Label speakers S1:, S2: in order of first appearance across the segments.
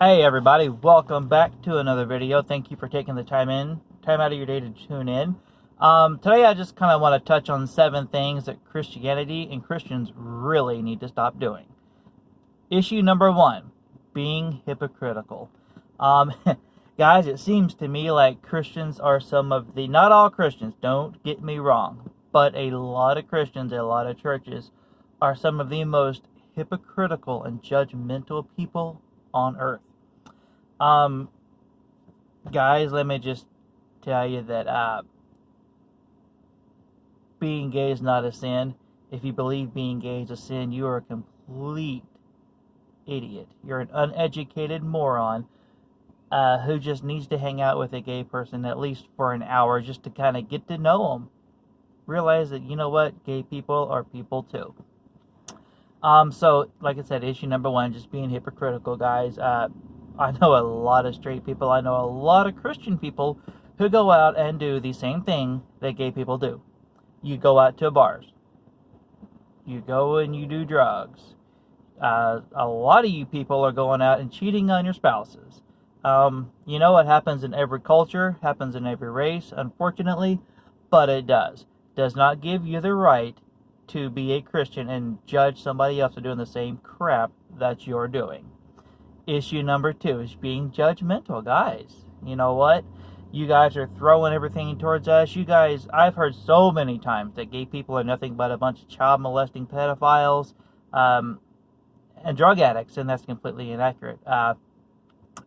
S1: Hey everybody, welcome back to another video. Thank you for taking the time out of your day to tune in. Today I just kind of want to touch on 7 things that Christianity and Christians really need to stop doing. Issue number 1, being hypocritical. Guys, it seems to me like Christians are some of the, not all Christians, don't get me wrong, but a lot of Christians, a lot of churches are some of the most hypocritical and judgmental people on earth. Guys, let me just tell you that being gay is not a sin. If you believe being gay is a sin, you are a complete idiot. You're an uneducated moron who just needs to hang out with a gay person at least for an hour just to kind of get to know them. Realize that, you know what, gay people are people too. So, like I said, issue number 1, just being hypocritical, guys. I know a lot of straight people, I know a lot of Christian people who go out and do the same thing that gay people do. You go out to bars. You go and you do drugs. A lot of you people are going out and cheating on your spouses. You know, it happens in every culture, happens in every race, unfortunately, but it does. Does not give you the right to be a Christian and judge somebody else for doing the same crap that you're doing. Issue number 2 is being judgmental, guys. You know what? You guys are throwing everything towards us. You guys, I've heard so many times that gay people are nothing but a bunch of child molesting pedophiles and drug addicts, and that's completely inaccurate. I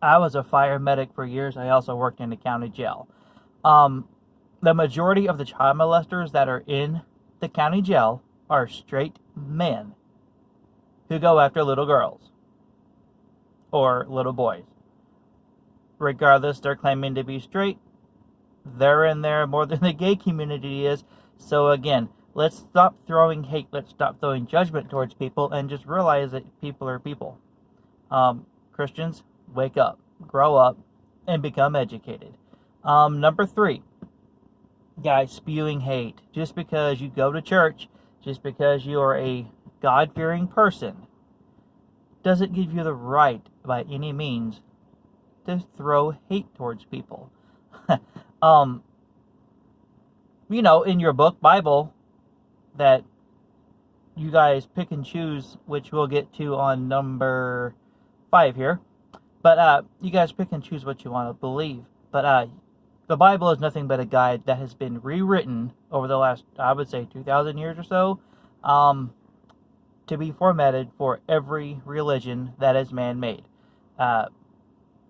S1: was a fire medic for years. I also worked in the county jail. The majority of the child molesters that are in the county jail are straight men who go after little girls or little boys. Regardless, they're claiming to be straight. They're in there more than the gay community is. So again, let's stop throwing hate. Let's stop throwing judgment towards people and just realize that people are people. Christians, wake up, grow up, and become educated. Number 3, guys, spewing hate. Just because you go to church, just because you are a God-fearing person, doesn't give you the right by any means to throw hate towards people. You know, in your book, Bible, that you guys pick and choose, which we'll get to on number 5 here, but you guys pick and choose what you want to believe. But the Bible is nothing but a guide that has been rewritten over the last, I would say, 2,000 years or so, to be formatted for every religion that is man-made.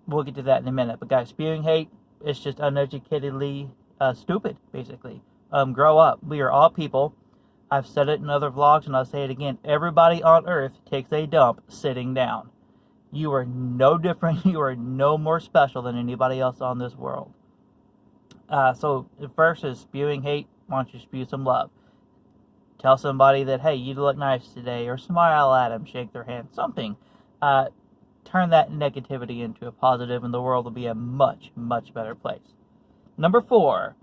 S1: We'll get to that in a minute. But guys, spewing hate, it's just uneducatedly stupid, basically. Grow up. We are all people. I've said it in other vlogs, and I'll say it again. Everybody on earth takes a dump sitting down. You are no different. You are no more special than anybody else on this world. So, first is spewing hate. Why don't you spew some love? Tell somebody that, hey, you look nice today, or smile at them, shake their hand, something. Turn that negativity into a positive, and the world will be a much, much better place. Number 4,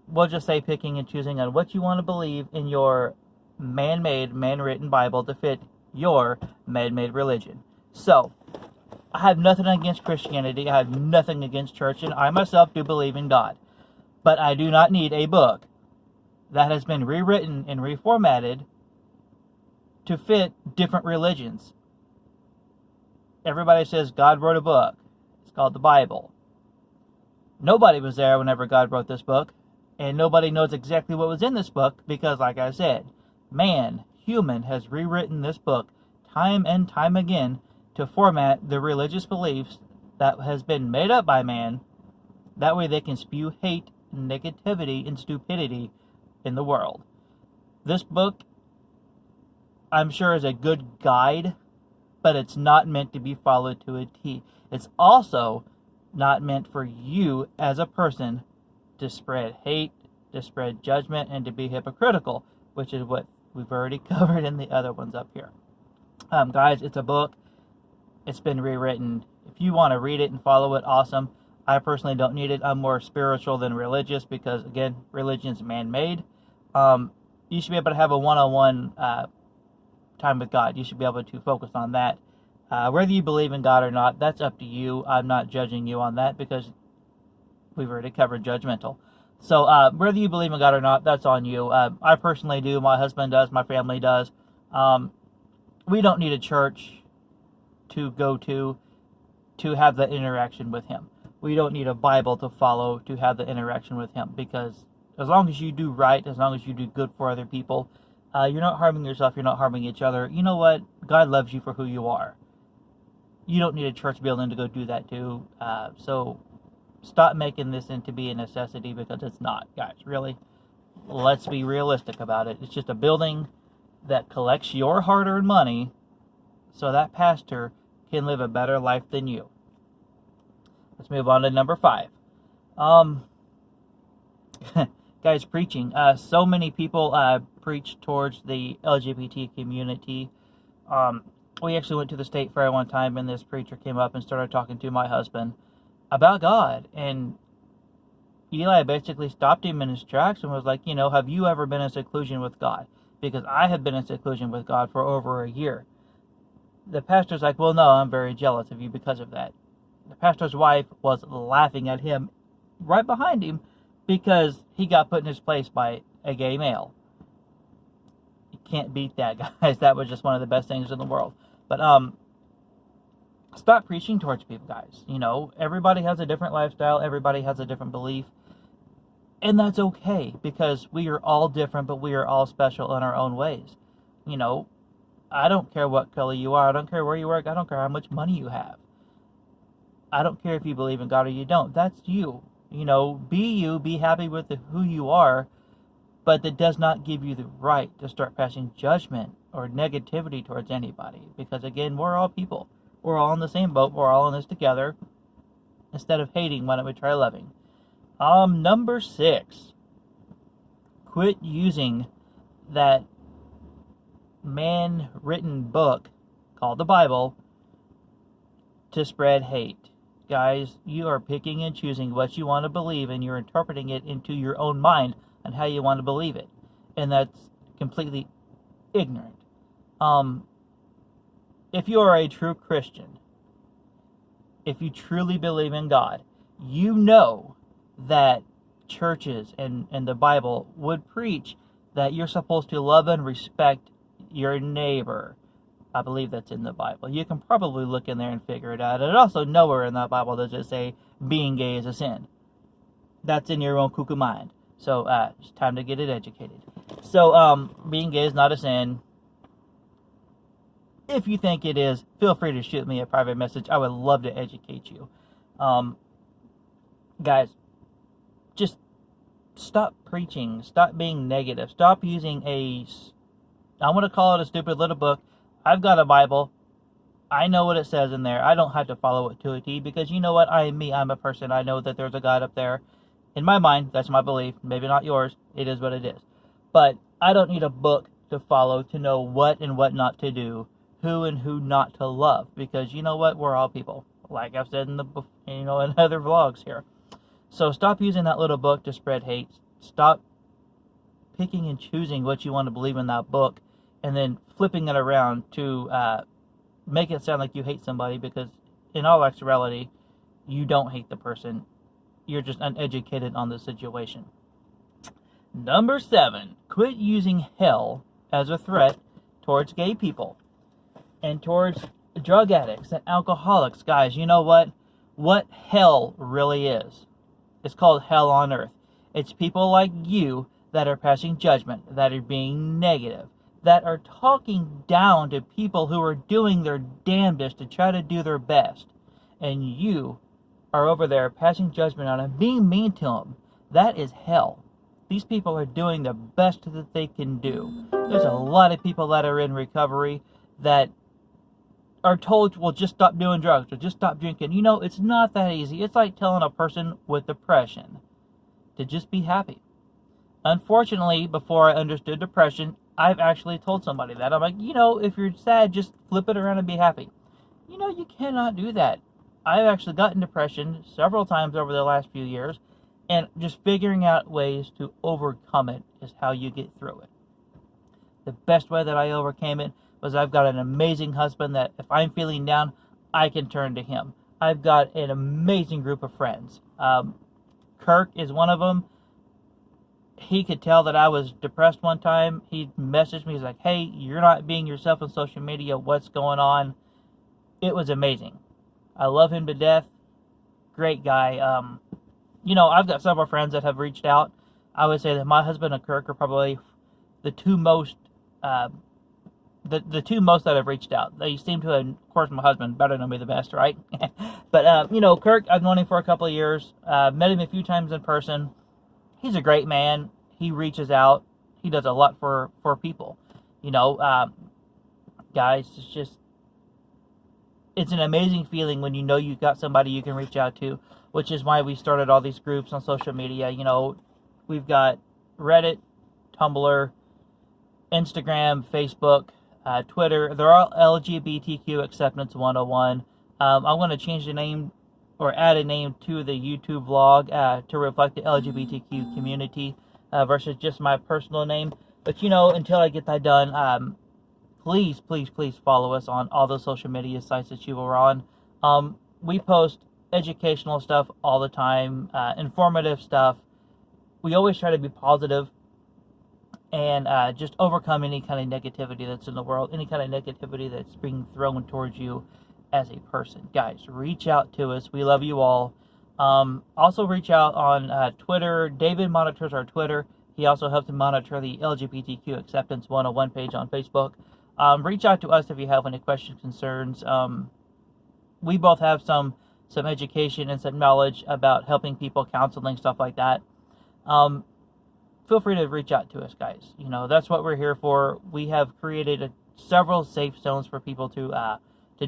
S1: we'll just say picking and choosing on what you want to believe in your man-made, man-written Bible to fit your man-made religion. So, I have nothing against Christianity, I have nothing against church, and I myself do believe in God. But I do not need a book that has been rewritten and reformatted to fit different religions. Everybody says God wrote a book. It's called the Bible. Nobody was there whenever God wrote this book, and nobody knows exactly what was in this book because, like I said, human has rewritten this book time and time again to format the religious beliefs that has been made up by man. That way they can spew hate, negativity, and stupidity in the world. This book, I'm sure, is a good guide, but it's not meant to be followed to a T. It's also not meant for you as a person to spread hate, to spread judgment, and to be hypocritical, which is what we've already covered in the other ones up here. Guys, it's a book. It's been rewritten. If you want to read it and follow it, awesome. I personally don't need it. I'm more spiritual than religious because, again, religion is man-made. You should be able to have a one-on-one time with God. You should be able to focus on that. Whether you believe in God or not, that's up to you. I'm not judging you on that because we've already covered judgmental. So whether you believe in God or not, that's on you. I personally do. My husband does. My family does. We don't need a church to go to have the interaction with Him. We don't need a Bible to follow to have the interaction with Him, because as long as you do right, as long as you do good for other people, you're not harming yourself, you're not harming each other. You know what? God loves you for who you are. You don't need a church building to go do that too. So stop making this into be a necessity, because it's not, guys. Really, let's be realistic about it. It's just a building that collects your hard-earned money so that pastor can live a better life than you. Let's move on to number 5. Guys, preaching. So many people preach towards the LGBT community. We actually went to the state fair one time, and this preacher came up and started talking to my husband about God. And Eli basically stopped him in his tracks and was like, have you ever been in seclusion with God? Because I have been in seclusion with God for over a year. The pastor's like, well, no, I'm very jealous of you because of that. The pastor's wife was laughing at him right behind him because he got put in his place by a gay male. You can't beat that, guys. That was just one of the best things in the world. But stop preaching towards people, guys. Everybody has a different lifestyle. Everybody has a different belief. And that's okay, because we are all different, but we are all special in our own ways. I don't care what color you are. I don't care where you work. I don't care how much money you have. I don't care if you believe in God or you don't. That's you. Be you. Be happy with who you are. But that does not give you the right to start passing judgment or negativity towards anybody. Because again, we're all people. We're all in the same boat. We're all in this together. Instead of hating, why don't we try loving? Number 6. Quit using that man-written book called the Bible to spread hate. Guys, you are picking and choosing what you want to believe, and you're interpreting it into your own mind and how you want to believe it. And that's completely ignorant. If you are a true Christian, if you truly believe in God, you know that churches and the Bible would preach that you're supposed to love and respect your neighbor. I believe that's in the Bible. You can probably look in there and figure it out. And also, nowhere in that Bible does it say being gay is a sin. That's in your own cuckoo mind. So it's time to get it educated. So being gay is not a sin. If you think it is, feel free to shoot me a private message. I would love to educate you. Guys, just stop preaching. Stop being negative. Stop using I want to call it a stupid little book. I've got a Bible. I know what it says in there. I don't have to follow it to a T, because you know what? I am me. I'm a person. I know that there's a God up there. In my mind, that's my belief. Maybe not yours. It is what it is. But I don't need a book to follow to know what and what not to do, who and who not to love, because you know what? We're all people, like I've said in in other vlogs here. So stop using that little book to spread hate. Stop picking and choosing what you want to believe in that book, and then flipping it around to make it sound like you hate somebody, because in all actuality, you don't hate the person. You're just uneducated on the situation. Number 7, quit using hell as a threat towards gay people and towards drug addicts and alcoholics. Guys, you know what? What hell really is? It's called hell on earth. It's people like you that are passing judgment, that are being negative, that are talking down to people who are doing their damnedest to try to do their best. And you are over there passing judgment on them, being mean to them. That is hell. These people are doing the best that they can do. There's a lot of people that are in recovery that are told, well, just stop doing drugs or just stop drinking. It's not that easy. It's like telling a person with depression to just be happy. Unfortunately, before I understood depression, I've actually told somebody that. I'm like, if you're sad, just flip it around and be happy. You cannot do that. I've actually gotten depression several times over the last few years, and just figuring out ways to overcome it is how you get through it. The best way that I overcame it was I've got an amazing husband that if I'm feeling down, I can turn to him. I've got an amazing group of friends. Kirk is one of them. He could tell that I was depressed one time. He messaged me. He's like, hey, you're not being yourself on social media. What's going on? It was amazing. I love him to death. Great guy. I've got several friends that have reached out. I would say that my husband and Kirk are probably the two most the two most that have reached out. They seem to have, of course, my husband better know me the best, right? But Kirk, I've known him for a couple of years. Met him a few times in person. He's a great man. He reaches out. He does a lot for people. Guys, it's an amazing feeling when you know you've got somebody you can reach out to, which is why we started all these groups on social media. We've got Reddit, Tumblr, Instagram, Facebook, Twitter. They're all LGBTQ Acceptance 101. I'm going to change the name or add a name to the YouTube vlog to reflect the LGBTQ community versus just my personal name. But, until I get that done, please follow us on all the social media sites that you are on. We post educational stuff all the time, informative stuff. We always try to be positive and just overcome any kind of negativity that's in the world, any kind of negativity that's being thrown towards you as a person. Guys, reach out to us. We love you all. Also reach out on Twitter. David monitors our Twitter. He also helps to monitor the LGBTQ Acceptance 101 page on Facebook. Reach out to us if you have any questions, concerns. We both have some education and some knowledge about helping people, counseling, stuff like that. Feel free to reach out to us, guys. That's what we're here for. We have created several safe zones for people to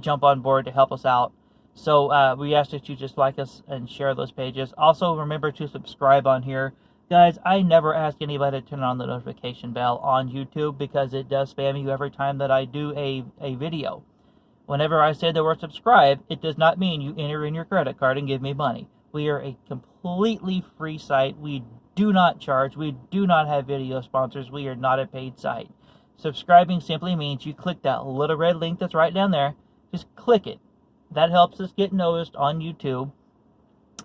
S1: jump on board to help us out. So we ask that you just like us and share those pages. Also, remember to subscribe on here. Guys, I never ask anybody to turn on the notification bell on YouTube because it does spam you every time that I do a video. Whenever I say the word subscribe, it does not mean you enter in your credit card and give me money. We are a completely free site. We do not charge. We do not have video sponsors. We are not a paid site. Subscribing simply means you click that little red link that's right down there. Just click it. That helps us get noticed on YouTube.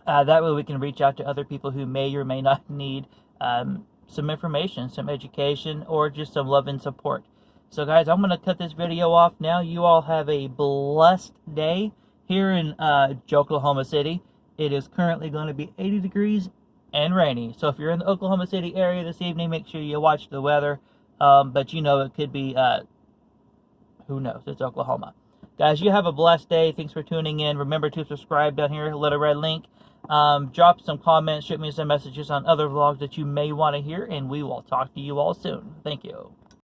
S1: That way we can reach out to other people who may or may not need some information, some education, or just some love and support. So guys, I'm going to cut this video off now. You all have a blessed day here in Oklahoma City. It is currently going to be 80 degrees and rainy. So if you're in the Oklahoma City area this evening, make sure you watch the weather. But it could be, who knows, it's Oklahoma. Guys, you have a blessed day. Thanks for tuning in. Remember to subscribe down here, little red link. Drop some comments, shoot me some messages on other vlogs that you may want to hear, and we will talk to you all soon. Thank you.